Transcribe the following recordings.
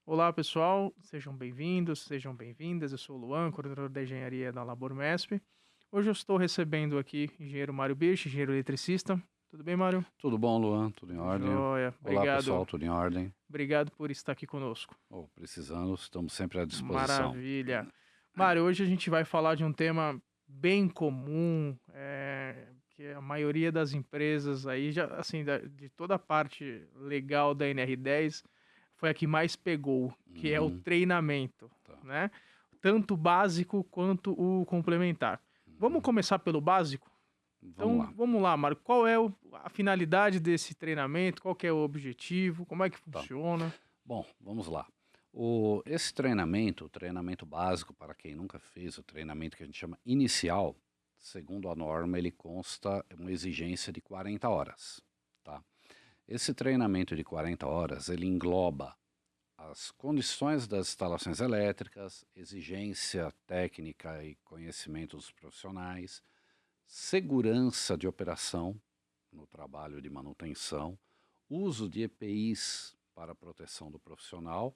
Olá, pessoal, sejam bem-vindos, sejam bem-vindas. Eu sou o Luan, coordenador da engenharia da Labor Mesp. Hoje eu estou recebendo aqui o engenheiro Mário Birch, engenheiro eletricista. Tudo bem, Mário? Tudo bom, Luan? Tudo em Tudo ordem? jóia. Olá, Obrigado. pessoal, tudo em ordem? Obrigado por estar aqui conosco. Oh, precisando, estamos sempre à disposição. Maravilha. Mário, hoje a gente vai falar de um tema bem comum, que a maioria das empresas aí, já, assim, de toda a parte legal da NR10, foi a que mais pegou, que é o Uhum, treinamento, tá. né? Tanto o básico quanto o complementar. Vamos Uhum. começar pelo básico? Vamos Então, lá. vamos lá, Mário. Qual é a finalidade desse treinamento? Qual que é o objetivo? Como é que Tá. funciona? Bom, vamos lá. Esse treinamento, o treinamento básico, para quem nunca fez, o treinamento que a gente chama inicial, segundo a norma, ele consta uma exigência de 40 horas. Tá? Esse treinamento de 40 horas, ele engloba as condições das instalações elétricas, exigência técnica e conhecimento dos profissionais, segurança de operação no trabalho de manutenção, uso de EPIs para proteção do profissional,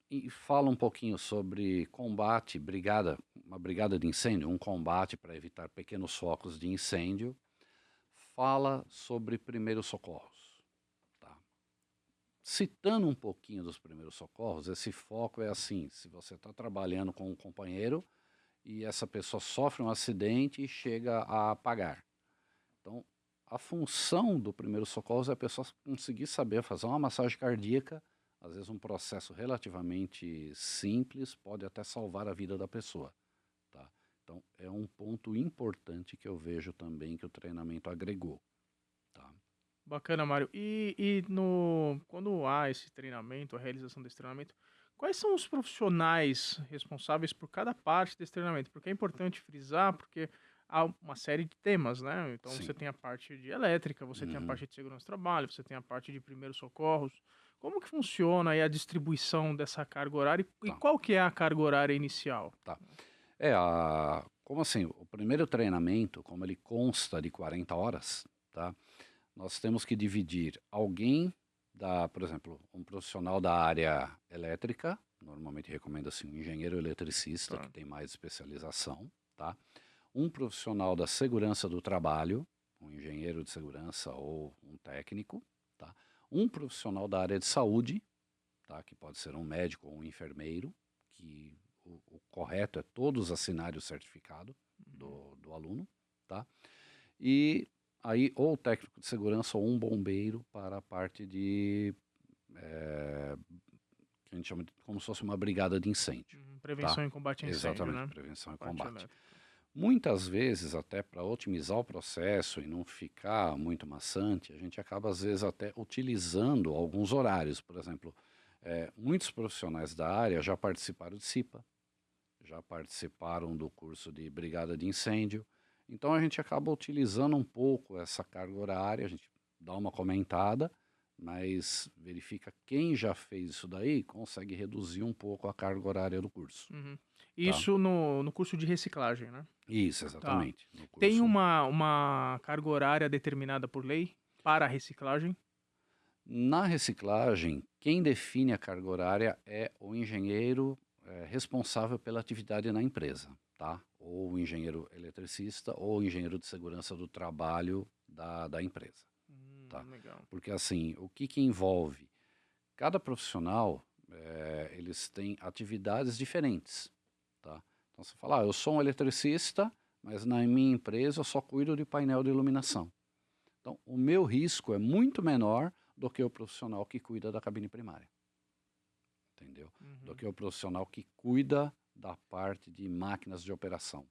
e fala um pouquinho sobre combate, uma brigada de incêndio, um combate para evitar pequenos focos de incêndio, fala sobre primeiros socorros. Tá? Citando um pouquinho dos primeiros socorros, esse foco é assim: se você está trabalhando com um companheiro e essa pessoa sofre um acidente e chega a apagar. Então, a função do primeiro socorro é a pessoa conseguir saber fazer uma massagem cardíaca, às vezes um processo relativamente simples pode até salvar a vida da pessoa. Tá? Então, é um ponto importante que eu vejo também que o treinamento agregou. Tá? Bacana, Mário. Quando há esse treinamento, a realização desse treinamento, quais são os profissionais responsáveis por cada parte desse treinamento? Porque é importante frisar, porque há uma série de temas, né? Então você Sim. tem a parte de elétrica, você tem a Uhum. parte de segurança do trabalho, você tem a parte de primeiros socorros. Como que funciona aí a distribuição dessa carga horária e Tá, qual que é a carga horária inicial? tá. Como assim, o primeiro treinamento, como ele consta de 40 horas, tá? Nós temos que dividir alguém por exemplo, um profissional da área elétrica, normalmente recomenda-se um engenheiro eletricista, que Tá. tem mais especialização, tá? Um profissional da segurança do trabalho, um engenheiro de segurança ou um técnico, tá? Um profissional da área de saúde, tá? Que pode ser um médico ou um enfermeiro, que o correto é todos assinarem o certificado Uhum. do aluno, tá? E aí, ou técnico de segurança ou um bombeiro para a parte que a gente chama de como se fosse uma brigada de incêndio, tá? Prevenção e combate a incêndio, Exatamente, né? prevenção e Parte combate. elétrica. Muitas vezes, até para otimizar o processo e não ficar muito maçante, a gente acaba, às vezes, até utilizando alguns horários. Por exemplo, muitos profissionais da área já participaram de CIPA, já participaram do curso de brigada de incêndio. Então a gente acaba utilizando um pouco essa carga horária, a gente dá uma comentada, mas verifica quem já fez isso daí consegue reduzir um pouco a carga horária do curso, Uhum. tá? Isso no curso de reciclagem, né? Isso, Tá. exatamente. No Tem curso. uma carga horária determinada por lei para a reciclagem? Na reciclagem, quem define a carga horária é o engenheiro responsável pela atividade na empresa, tá? Ou o engenheiro eletricista ou o engenheiro de segurança do trabalho da empresa, tá? Legal. Porque assim, o que envolve? Cada profissional, eles têm atividades diferentes, tá? Então você fala, eu sou um eletricista, mas na minha empresa eu só cuido de painel de iluminação. Então, o meu risco é muito menor do que o profissional que cuida da cabine primária, entendeu? Do Uhum. que o profissional que cuida da parte de máquinas de operação.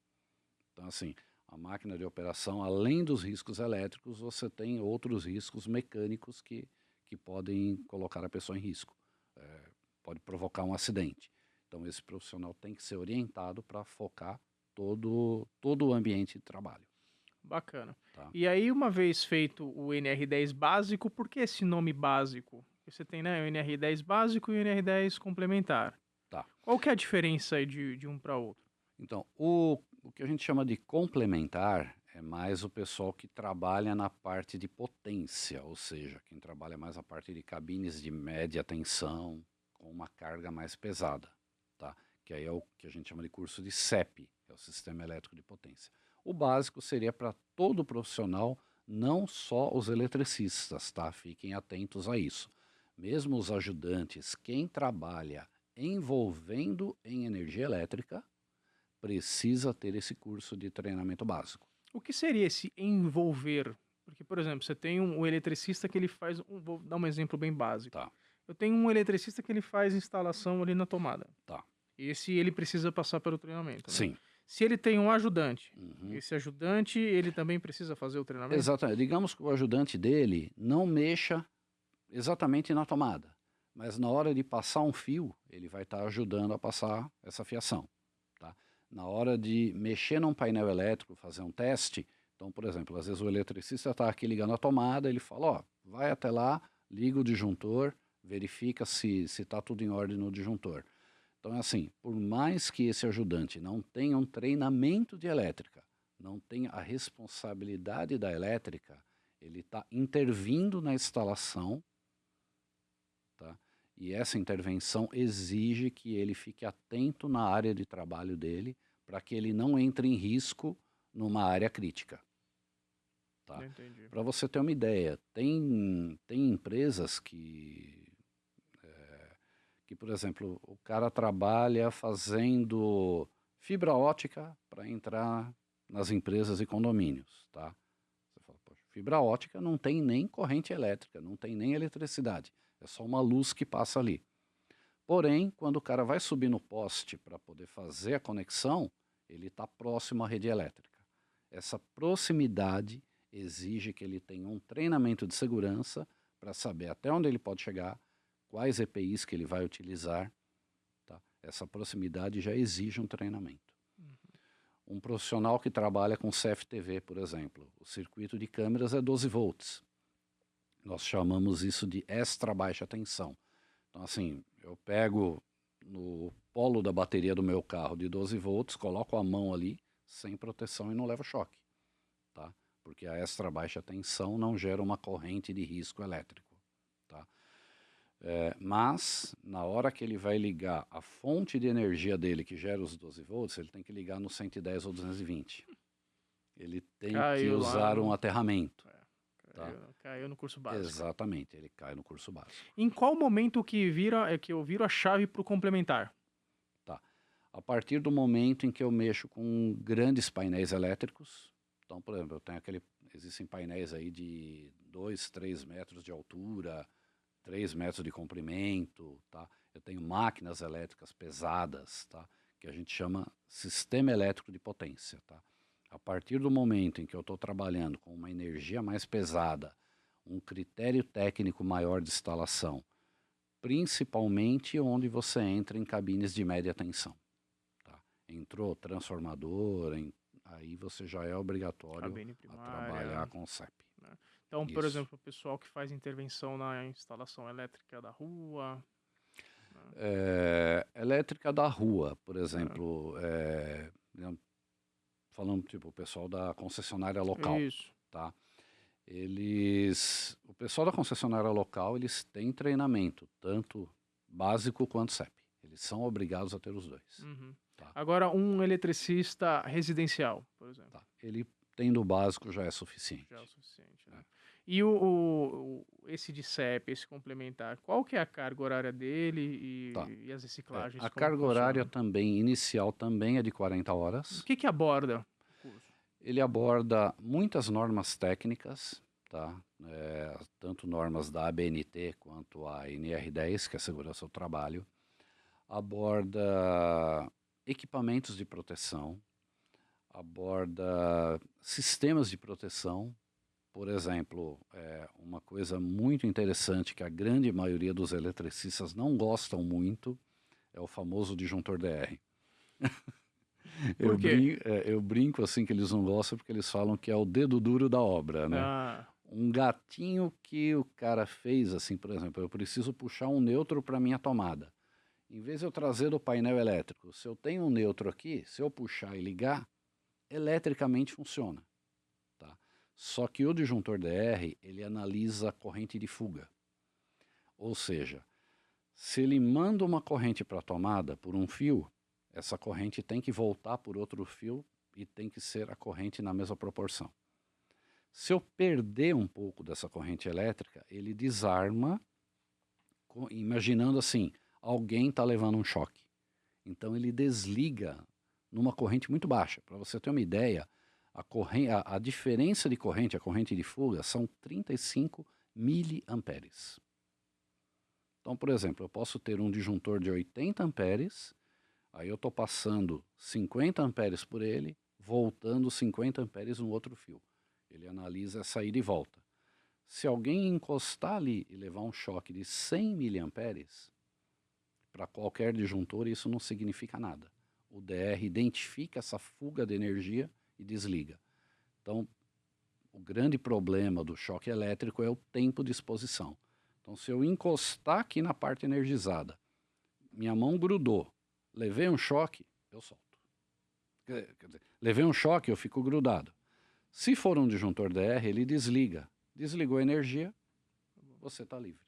Então, assim, a máquina de operação, além dos riscos elétricos, você tem outros riscos mecânicos que podem colocar a pessoa em risco. Pode provocar um acidente. Então, esse profissional tem que ser orientado para focar todo o ambiente de trabalho, Bacana. tá? E aí, uma vez feito o NR10 básico, por que esse nome básico? Porque você tem, né, o NR10 básico e o NR10 complementar. Tá. Qual que é a diferença aí de um para outro? Então, o que a gente chama de complementar é mais o pessoal que trabalha na parte de potência, ou seja, quem trabalha mais na parte de cabines de média tensão, com uma carga mais pesada, tá? Que aí é o que a gente chama de curso de CEP, que é o Sistema Elétrico de Potência. O básico seria para todo profissional, não só os eletricistas, tá? Fiquem atentos a isso. Mesmo os ajudantes, quem trabalha envolvendo em energia elétrica, precisa ter esse curso de treinamento básico. O que seria esse envolver? Porque, por exemplo, você tem um eletricista que ele faz. Vou dar um exemplo bem básico. Tá, Eu tenho um eletricista que ele faz instalação ali na tomada. tá. Esse ele precisa passar pelo treinamento, né? Sim. Se ele tem um ajudante, Uhum. esse ajudante, ele também precisa fazer o treinamento? Exatamente. Digamos que o ajudante dele não mexa exatamente na tomada, mas na hora de passar um fio, ele vai estar ajudando a passar essa fiação. Tá? Na hora de mexer num painel elétrico, fazer um teste, então, por exemplo, às vezes o eletricista está aqui ligando a tomada, ele fala, ó, vai até lá, liga o disjuntor, verifica se está tudo em ordem no disjuntor. Então é assim, por mais que esse ajudante não tenha um treinamento de elétrica, não tenha a responsabilidade da elétrica, ele está intervindo na instalação, tá? E essa intervenção exige que ele fique atento na área de trabalho dele, para que ele não entre em risco numa área crítica. Tá? Entendi. Para você ter uma ideia, tem empresas que, por exemplo, o cara trabalha fazendo fibra ótica para entrar nas empresas e condomínios, tá? Você fala, poxa, fibra ótica não tem nem corrente elétrica, não tem nem eletricidade, é só uma luz que passa ali. Porém, quando o cara vai subir no poste para poder fazer a conexão, ele está próximo à rede elétrica. Essa proximidade exige que ele tenha um treinamento de segurança para saber até onde ele pode chegar, quais EPIs que ele vai utilizar. Tá? Essa proximidade já exige um treinamento. Um profissional que trabalha com CFTV, por exemplo, o circuito de câmeras é 12 volts. Nós chamamos isso de extra baixa tensão. Então, assim, eu pego no polo da bateria do meu carro de 12 volts, coloco a mão ali, sem proteção e não levo choque. Tá? Porque a extra baixa tensão não gera uma corrente de risco elétrico. Tá? Mas, na hora que ele vai ligar a fonte de energia dele, que gera os 12 volts, ele tem que ligar no 110 ou 220. Ele tem que usar um aterramento. Caiu no curso básico. Exatamente, ele cai no curso básico. Em qual momento que eu viro a chave para o complementar? Tá. A partir do momento em que eu mexo com grandes painéis elétricos, então, por exemplo, existem painéis aí de 2, 3 metros de altura, 3 metros de comprimento, tá? Eu tenho máquinas elétricas pesadas, tá? Que a gente chama sistema elétrico de potência, tá? A partir do momento em que eu estou trabalhando com uma energia mais pesada, um critério técnico maior de instalação, principalmente onde você entra em cabines de média tensão. Tá? Entrou transformador, aí você já é obrigatório a trabalhar com CEP. Né? Então, por exemplo, o pessoal que faz intervenção na instalação elétrica da rua... elétrica da rua, por exemplo, falando tipo o pessoal da concessionária local. Isso. Tá? O pessoal da concessionária local, eles têm treinamento, tanto básico quanto CEP. Eles são obrigados a ter os dois. Uhum. Tá? Agora, um eletricista residencial, por exemplo. Tá. Ele tendo o básico já é suficiente. Já é o suficiente, né? E esse de CEP, esse complementar, qual que é a carga horária dele e as reciclagens? A carga horária também, inicial, também é de 40 horas. O que aborda o curso? Ele aborda muitas normas técnicas, tá? Tanto normas da ABNT quanto a NR10, que é a segurança do trabalho. Aborda equipamentos de proteção, aborda sistemas de proteção. Por exemplo, uma coisa muito interessante que a grande maioria dos eletricistas não gostam muito é o famoso disjuntor DR. Por quê? Eu brinco assim que eles não gostam porque eles falam que é o dedo duro da obra, né? Um gatinho que o cara fez, assim, por exemplo, eu preciso puxar um neutro para minha tomada. Em vez de eu trazer do painel elétrico, se eu tenho um neutro aqui, se eu puxar e ligar, eletricamente funciona. Tá? Só que o disjuntor DR, ele analisa a corrente de fuga. Ou seja, se ele manda uma corrente para a tomada por um fio, essa corrente tem que voltar por outro fio e tem que ser a corrente na mesma proporção. Se eu perder um pouco dessa corrente elétrica, ele desarma, imaginando assim, alguém está levando um choque. Então ele desliga numa corrente muito baixa. Para você ter uma ideia, a diferença de corrente, a corrente de fuga, são 35 miliamperes. Então, por exemplo, eu posso ter um disjuntor de 80 amperes, aí eu estou passando 50 amperes por ele, voltando 50 amperes no outro fio. Ele analisa essa ida e volta. Se alguém encostar ali e levar um choque de 100 miliamperes, para qualquer disjuntor isso não significa nada. O DR identifica essa fuga de energia e desliga. Então, o grande problema do choque elétrico é o tempo de exposição. Então, se eu encostar aqui na parte energizada, minha mão grudou, levei um choque, eu solto. Quer dizer, levei um choque, eu fico grudado. Se for um disjuntor DR, ele desliga. Desligou a energia, você está livre.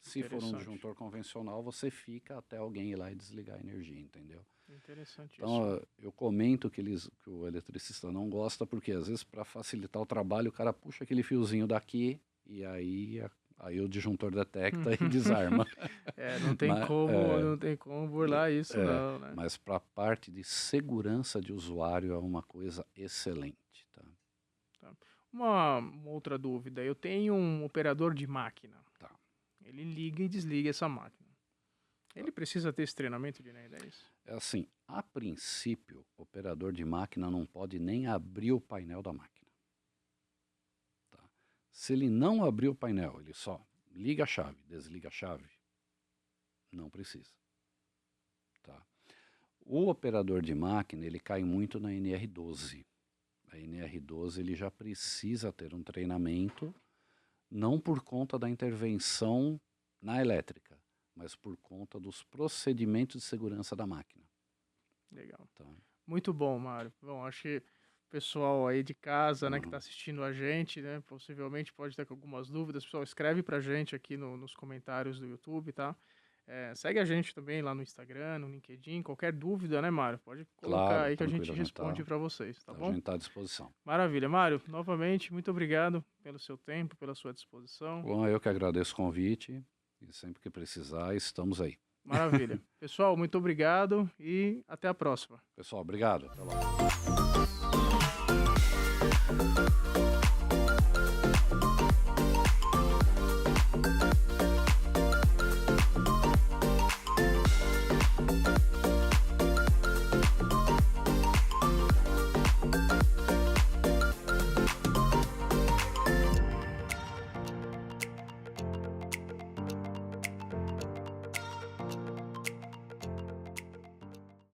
Se for um disjuntor convencional, você fica até alguém ir lá e desligar a energia, entendeu? Interessante então, isso. eu comento que o eletricista não gosta, porque às vezes para facilitar o trabalho, o cara puxa aquele fiozinho daqui e aí o disjuntor detecta e desarma. Não tem como burlar isso não, né? Mas para a parte de segurança de usuário é uma coisa excelente. Tá? Uma outra dúvida, eu tenho um operador de máquina. Tá. Ele liga e desliga essa máquina. Ele precisa ter esse treinamento de NR 10? É assim, a princípio, o operador de máquina não pode nem abrir o painel da máquina. Tá? Se ele não abrir o painel, ele só liga a chave, desliga a chave, não precisa. Tá? O operador de máquina, ele cai muito na NR12. A NR12 ele já precisa ter um treinamento, não por conta da intervenção na elétrica, mas por conta dos procedimentos de segurança da máquina. Legal. Tá. Muito bom, Mário. Bom, acho que o pessoal aí de casa, né, que está assistindo a gente, né, possivelmente pode ter algumas dúvidas. Pessoal, escreve pra gente aqui nos comentários do YouTube, tá? Segue a gente também lá no Instagram, no LinkedIn. Qualquer dúvida, né, Mário? Pode colocar aí que a gente responde para vocês, tá bom? A gente está à disposição. Maravilha. Mário, novamente, muito obrigado pelo seu tempo, pela sua disposição. Bom, eu que agradeço o convite e sempre que precisar, estamos aí. Maravilha. Pessoal, muito obrigado e até a próxima. Pessoal, obrigado. Até lá.